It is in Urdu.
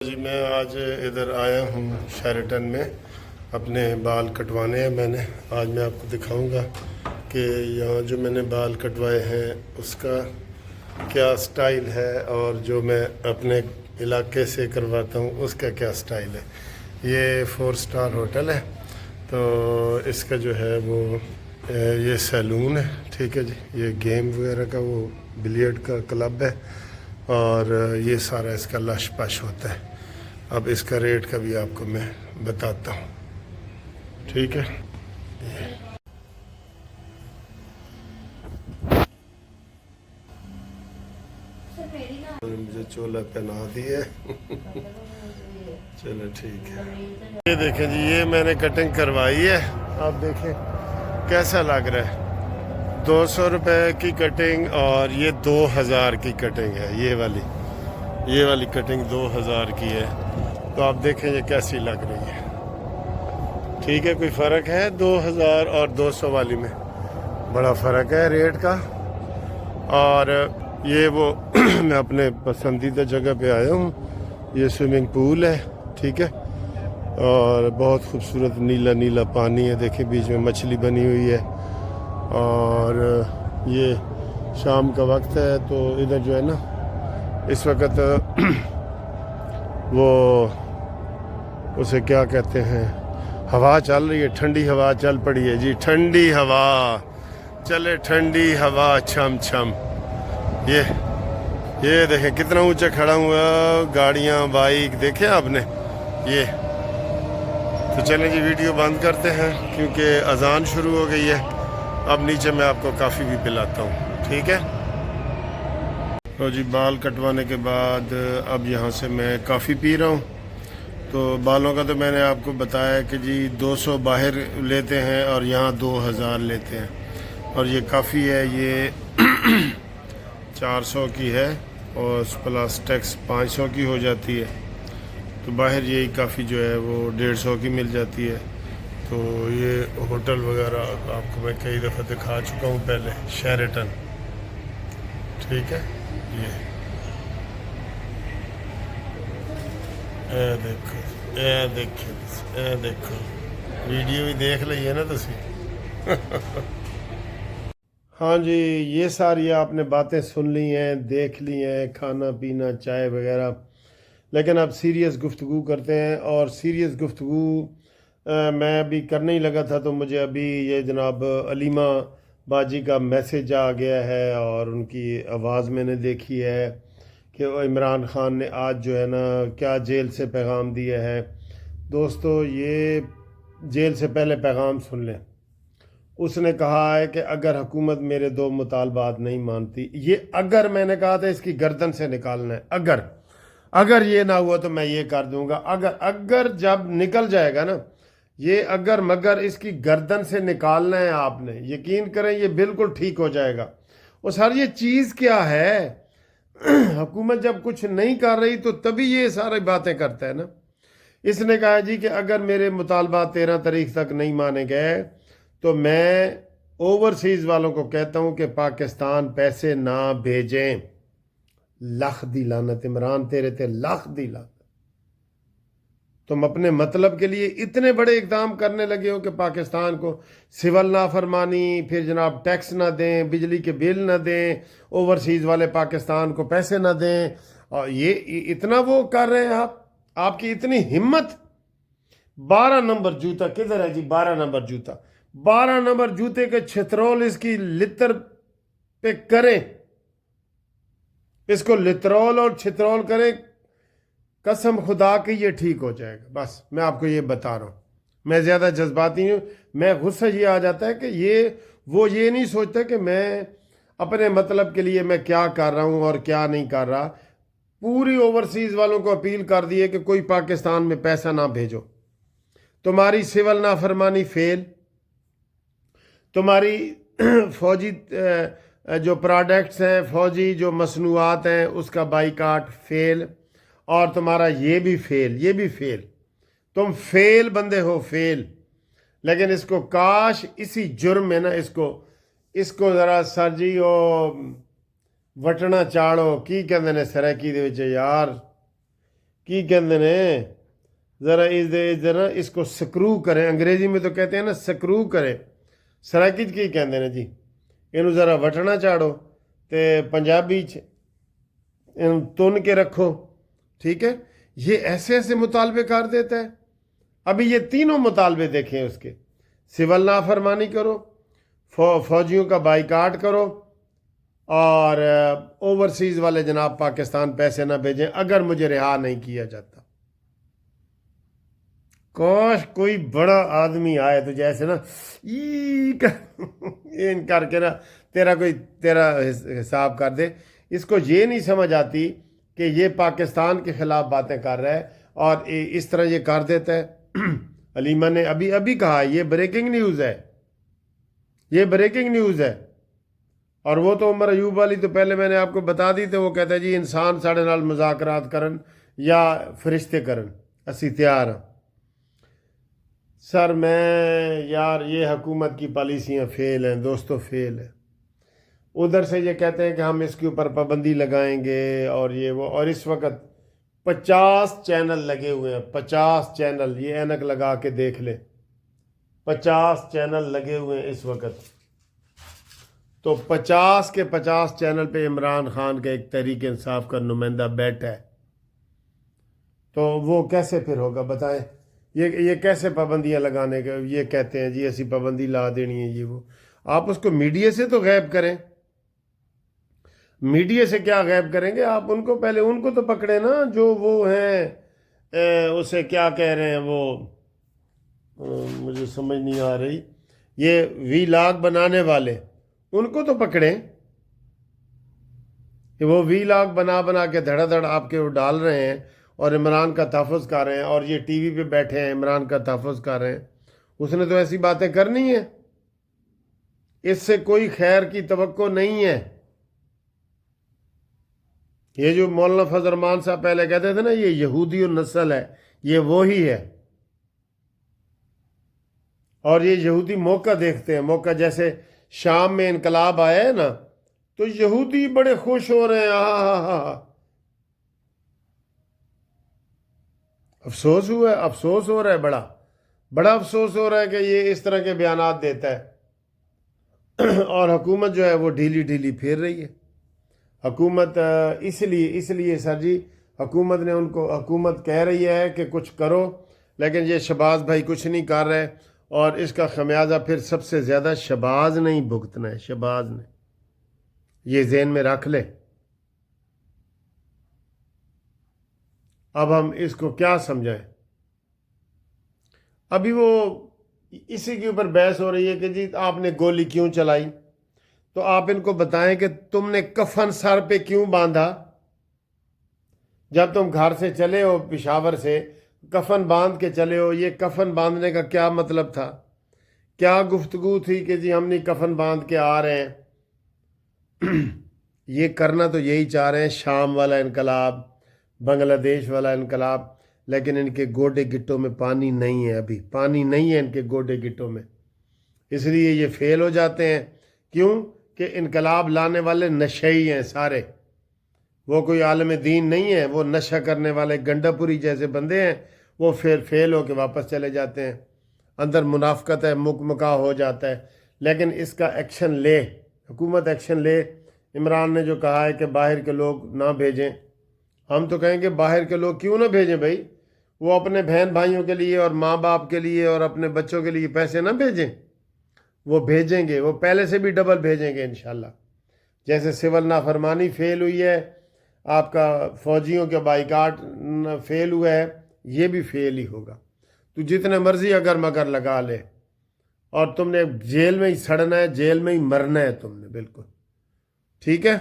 جی میں آج ادھر آیا ہوں شیرٹن میں اپنے بال کٹوانے ہیں. آج میں آپ کو دکھاؤں گا کہ یہاں جو میں نے بال کٹوائے ہیں اس کا کیا سٹائل ہے اور جو میں اپنے علاقے سے کرواتا ہوں اس کا کیا سٹائل ہے. یہ 4 اسٹار ہوٹل ہے تو اس کا جو ہے وہ یہ سیلون ہے. ٹھیک ہے جی, یہ گیم وغیرہ کا وہ بلیئرڈ کا کلب ہے اور یہ سارا اس کا لش پش ہوتا ہے. اب اس کا ریٹ کا بھی آپ کو میں بتاتا ہوں. ٹھیک ہے, مجھے چولا پہنا دی ہے. چلو ٹھیک ہے. یہ دیکھیں جی, یہ میں نے کٹنگ کروائی ہے. آپ دیکھیں کیسا لگ رہا ہے. 200 روپے کی کٹنگ اور یہ 2000 کی کٹنگ ہے. یہ والی کٹنگ 2000 کی ہے. تو آپ دیکھیں یہ کیسی لگ رہی ہے. ٹھیک ہے, کوئی فرق ہے 2000 اور 200 والی میں, بڑا فرق ہے ریٹ کا. اور یہ وہ میں اپنے پسندیدہ جگہ پہ آیا ہوں. یہ سوئمنگ پول ہے. ٹھیک ہے, اور بہت خوبصورت نیلا نیلا پانی ہے. دیکھیں بیچ میں مچھلی بنی ہوئی ہے. اور یہ شام کا وقت ہے تو ادھر جو ہے نا اس وقت وہ اسے کیا کہتے ہیں, ہوا چل رہی ہے, ٹھنڈی ہوا چل پڑی ہے جی. ٹھنڈی ہوا چلے, ٹھنڈی ہوا چھم چھم. یہ دیکھیں کتنا اونچا کھڑا ہوا, گاڑیاں بائک دیکھیں آپ نے. یہ تو چلیں جی ویڈیو بند کرتے ہیں کیونکہ اذان شروع ہو گئی ہے. اب نیچے میں آپ کو کافی بھی پلاتا ہوں. ٹھیک ہے. تو جی بال کٹوانے کے بعد اب یہاں سے میں کافی پی رہا ہوں. تو بالوں کا تو میں نے آپ کو بتایا کہ جی 200 باہر لیتے ہیں اور یہاں 2000 لیتے ہیں. اور یہ کافی ہے, یہ 400 کی ہے اور پلس ٹیکس 500 کی ہو جاتی ہے. تو باہر یہی کافی جو ہے وہ 150 کی مل جاتی ہے. تو یہ ہوٹل وغیرہ آپ کو میں کئی دفعہ دکھا چکا ہوں پہلے, شیرٹن. ٹھیک ہے. یہ دیکھو ویڈیو بھی دیکھ لئیے نا تسی. ہاں جی, یہ ساری آپ نے باتیں سن لی ہیں, دیکھ لی ہیں, کھانا پینا چائے وغیرہ. لیکن اب سیریس گفتگو کرتے ہیں. اور سیریس گفتگو میں ابھی کرنے ہی لگا تھا تو مجھے ابھی یہ جناب علیمہ باجی کا میسج آ گیا ہے اور ان کی آواز میں نے دیکھی ہے کہ عمران خان نے آج جو ہے نا کیا جیل سے پیغام دیا ہے. دوستو یہ جیل سے پہلے پیغام سن لیں. اس نے کہا ہے کہ اگر حکومت میرے 2 مطالبات نہیں مانتی, یہ اگر میں نے کہا تھا اس کی گردن سے نکالنا ہے. اگر یہ نہ ہوا تو میں یہ کر دوں گا. اگر جب نکل جائے گا نا, یہ اگر مگر اس کی گردن سے نکالنا ہے آپ نے, یقین کریں یہ بالکل ٹھیک ہو جائے گا. اور سر یہ چیز کیا ہے, حکومت جب کچھ نہیں کر رہی تو تبھی یہ ساری باتیں کرتا ہے نا. اس نے کہا جی کہ اگر میرے مطالبات 13 تاریخ تک نہیں مانے گئے تو میں اوورسیز والوں کو کہتا ہوں کہ پاکستان پیسے نہ بھیجیں. لاکھ دی لعنت عمران, تیرے تے لاکھ دی لعنت. تم اپنے مطلب کے لیے اتنے بڑے اقدام کرنے لگے ہو کہ پاکستان کو سول نافرمانی, پھر جناب ٹیکس نہ دیں, بجلی کے بل نہ دیں, اوورسیز والے پاکستان کو پیسے نہ دیں. اور یہ اتنا وہ کر رہے ہیں آپ کی اتنی ہمت. 12 نمبر جوتا کدھر ہے جی, 12 نمبر جوتا, 12 نمبر جوتے کے چھترول اس کی لتر پہ کریں, اس کو لترول اور چھترول کریں. قسم خدا کی یہ ٹھیک ہو جائے گا. بس میں آپ کو یہ بتا رہا ہوں, میں زیادہ جذباتی ہوں. میں غصہ یہ آ جاتا ہے کہ وہ یہ نہیں سوچتا کہ میں اپنے مطلب کے لیے میں کیا کر رہا ہوں اور کیا نہیں کر رہا. پوری اوورسیز والوں کو اپیل کر دی ہے کہ کوئی پاکستان میں پیسہ نہ بھیجو. تمہاری سول نافرمانی فیل, تمہاری فوجی جو پروڈکٹس ہیں, فوجی جو مصنوعات ہیں اس کا بائیکاٹ فیل, اور تمہارا یہ بھی فیل. تم فیل بندے ہو, فیل. لیکن اس کو کاش اسی جرم میں نا اس کو ذرا سر جی وٹنا چاڑو کی کہندے نے سرائکی دے وچ یار, کی کہندے نے ذرا ذرا اس کو سکرو کریں، انگریزی میں تو کہتے ہیں نا سکرو کرے، سراکج کی کہندے نے جی، اینو ذرا وٹنا چاڑو تے پنجابی تن کے رکھو، ٹھیک ہے۔ یہ ایسے ایسے مطالبے کر دیتا ہے۔ ابھی یہ تینوں مطالبے دیکھیں اس کے، سول نافرمانی کرو، فوجیوں کا بائیکاٹ کرو، اور اوورسیز والے جناب پاکستان پیسے نہ بھیجیں اگر مجھے رہا نہیں کیا جاتا۔ کاش کوئی بڑا آدمی آئے تو جیسے نا ان کر کے نا تیرا حساب کر دے۔ اس کو یہ نہیں سمجھ آتی کہ یہ پاکستان کے خلاف باتیں کر رہا ہے اور اس طرح یہ کر دیتا ہے۔ علیمہ نے ابھی کہا، یہ بریکنگ نیوز ہے، یہ بریکنگ نیوز ہے۔ اور وہ تو عمر ایوب والی تو پہلے میں نے آپ کو بتا دی تو وہ کہتا ہے جی انسان ساڑھے نال مذاکرات کرن یا فرشتے کرن، اسی تیار ہیں۔ سر میں یار یہ حکومت کی پالیسیاں فیل ہیں دوستو، فیل ہیں۔ ادھر سے یہ کہتے ہیں کہ ہم اس کے اوپر پابندی لگائیں گے اور یہ وہ، اور اس وقت 50 چینل لگے ہوئے ہیں، 50 چینل، یہ اینک لگا کے دیکھ لے، 50 چینل لگے ہوئے ہیں اس وقت۔ تو 50 کے 50 چینل پہ عمران خان کا ایک تحریک انصاف کا نمائندہ بیٹھا ہے، تو وہ کیسے پھر ہوگا بتائیں؟ یہ کیسے پابندیاں لگانے کے یہ کہتے ہیں جی ایسی پابندی لا دینی ہے یہ وہ۔ آپ اس کو میڈیا سے تو غائب کریں، میڈیا سے کیا غائب کریں گے آپ؟ ان کو پہلے ان کو تو پکڑے نا، جو وہ ہیں اسے کیا کہہ رہے ہیں وہ، مجھے سمجھ نہیں آ رہی، یہ وی لاگ بنانے والے، ان کو تو پکڑیں کہ وہ وی لاگ بنا کے دھڑا دھڑ آپ کے وہ ڈال رہے ہیں اور عمران کا تحفظ کر رہے ہیں، اور یہ ٹی وی پہ بیٹھے ہیں عمران کا تحفظ کر رہے ہیں۔ اس نے تو ایسی باتیں کرنی ہیں، اس سے کوئی خیر کی توقع نہیں ہے۔ یہ جو مولانا فضل الرحمان صاحب پہلے کہتے تھے نا یہ یہودی النسل ہے، یہ وہی ہے۔ اور یہ یہودی موقع دیکھتے ہیں، موقع جیسے شام میں انقلاب آیا ہے نا تو یہودی بڑے خوش ہو رہے ہیں، افسوس ہوا ہے، افسوس ہو رہا ہے، بڑا افسوس ہو رہا ہے کہ یہ اس طرح کے بیانات دیتا ہے، اور حکومت جو ہے وہ ڈھیلی پھیر رہی ہے۔ حکومت اس لیے سر جی، حکومت نے ان کو، حکومت کہہ رہی ہے کہ کچھ کرو، لیکن یہ شہباز بھائی کچھ نہیں کر رہے، اور اس کا خمیازہ پھر سب سے زیادہ شہباز نے ہی بھگتنا ہے، شہباز نے، یہ ذہن میں رکھ لے۔ اب ہم اس کو کیا سمجھائیں؟ ابھی وہ اسی کے اوپر بحث ہو رہی ہے کہ جی آپ نے گولی کیوں چلائی، تو آپ ان کو بتائیں کہ تم نے کفن سر پہ کیوں باندھا؟ جب تم گھر سے چلے ہو پشاور سے، کفن باندھ کے چلے ہو، یہ کفن باندھنے کا کیا مطلب تھا؟ کیا گفتگو تھی کہ جی ہم نہیں کفن باندھ کے آ رہے ہیں؟ یہ کرنا تو یہی چاہ رہے ہیں، شام والا انقلاب، بنگلہ دیش والا انقلاب، لیکن ان کے گوڈے گٹوں میں پانی نہیں ہے، ابھی پانی نہیں ہے ان کے گوڈے گٹوں میں، اس لیے یہ فیل ہو جاتے ہیں۔ کیوں کہ انقلاب لانے والے نشئی ہیں سارے، وہ کوئی عالم دین نہیں ہے، وہ نشہ کرنے والے گنڈا پوری جیسے بندے ہیں، وہ پھر فیل ہو کے واپس چلے جاتے ہیں، اندر منافقت ہے، مکا ہو جاتا ہے۔ لیکن اس کا ایکشن لے، حکومت ایکشن لے۔ عمران نے جو کہا ہے کہ باہر کے لوگ نہ بھیجیں، ہم تو کہیں گے باہر کے لوگ کیوں نہ بھیجیں بھائی، وہ اپنے بہن بھائیوں کے لیے اور ماں باپ کے لیے اور اپنے بچوں کے لیے پیسے نہ بھیجیں، وہ بھیجیں گے، وہ پہلے سے بھی ڈبل بھیجیں گے انشاءاللہ۔ جیسے سول نافرمانی فیل ہوئی ہے، آپ کا فوجیوں کے بائیکاٹ فیل ہوا ہے، یہ بھی فیل ہی ہوگا۔ تو جتنے مرضی اگر مگر لگا لے، اور تم نے جیل میں ہی سڑنا ہے، جیل میں ہی مرنا ہے تم نے، بالکل ٹھیک ہے۔